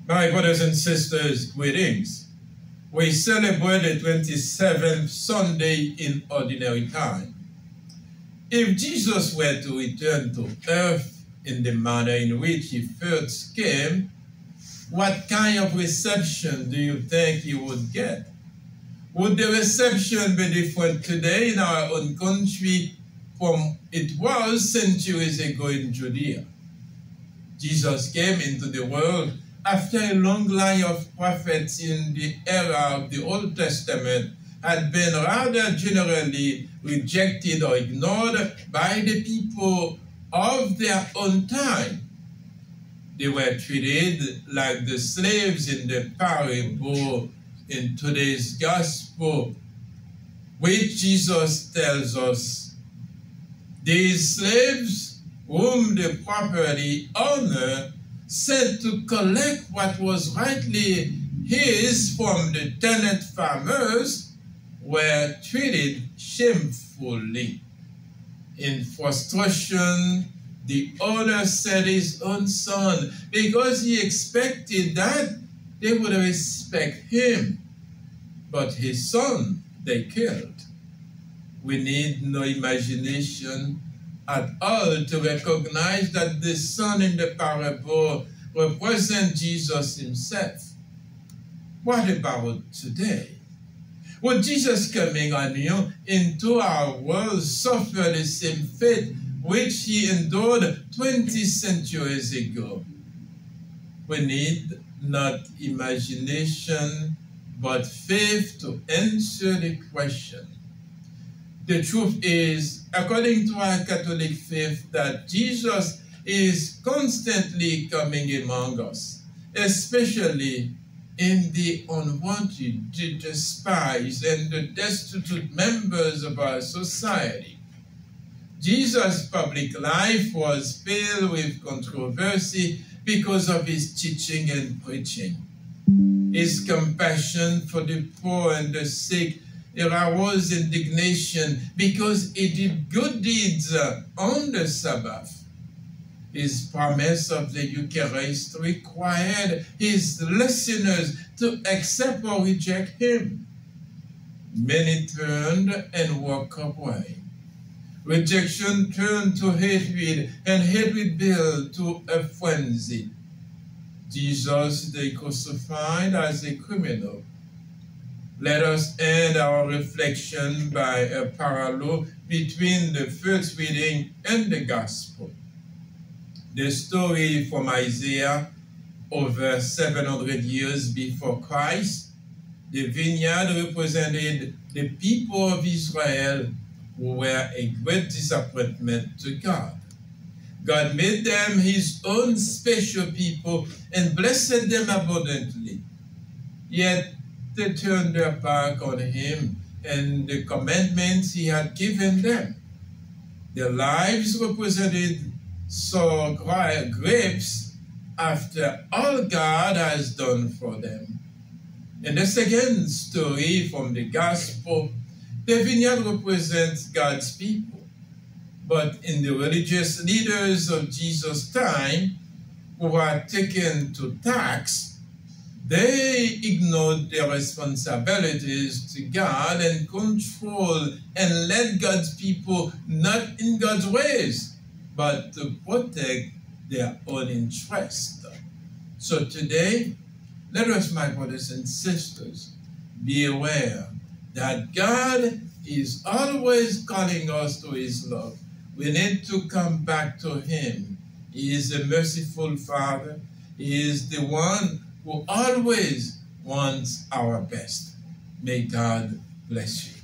My brothers and sisters, greetings. We celebrate the 27th Sunday in Ordinary Time. If Jesus were to return to earth in the manner in which he first came, what kind of reception do you think he would get? Would the reception be different today in our own country from it was centuries ago in Judea? Jesus came into the world after a long line of prophets in the era of the Old Testament had been rather generally rejected or ignored by the people of their own time. They were treated like the slaves in the parable in today's gospel, which Jesus tells us. These slaves, whom the property owner sent to collect what was rightly his from the tenant farmers, were treated shamefully. In frustration, the owner sent his own son because he expected that they would respect him. But his son they killed. We need no imagination at all to recognize that the son in the parable represents Jesus himself. What about today? Would Jesus coming anew into our world suffer the same fate which he endured 20 centuries ago? We need not imagination, but faith to answer the question. The truth is, according to our Catholic faith, that Jesus is constantly coming among us, especially in the unwanted, the despised, and the destitute members of our society. Jesus' public life was filled with controversy because of his teaching and preaching. His compassion for the poor and the sick aroused indignation because he did good deeds on the Sabbath. His promise of the Eucharist required his listeners to accept or reject him. Many turned and walked away. Rejection turned to hatred, and hatred built to a frenzy. Jesus they crucified as a criminal. Let us end our reflection by a parallel between the first reading and the Gospel. The story from Isaiah, over 700 years before Christ, the vineyard represented the people of Israel who were a great disappointment to God. God made them his own special people and blessed them abundantly. Yet they turned their back on him and the commandments he had given them. Their lives represented sour grapes after all God has done for them. In the second story from the Gospel, the vineyard represents God's people. But in the religious leaders of Jesus' time, who were taken to tax, they ignored their responsibilities to God and controlled and led God's people not in God's ways, but to protect their own interest. So today, let us, my brothers and sisters, be aware that God is always calling us to his love. We need to come back to him. He is a merciful Father. He is the one who always wants our best. May God bless you.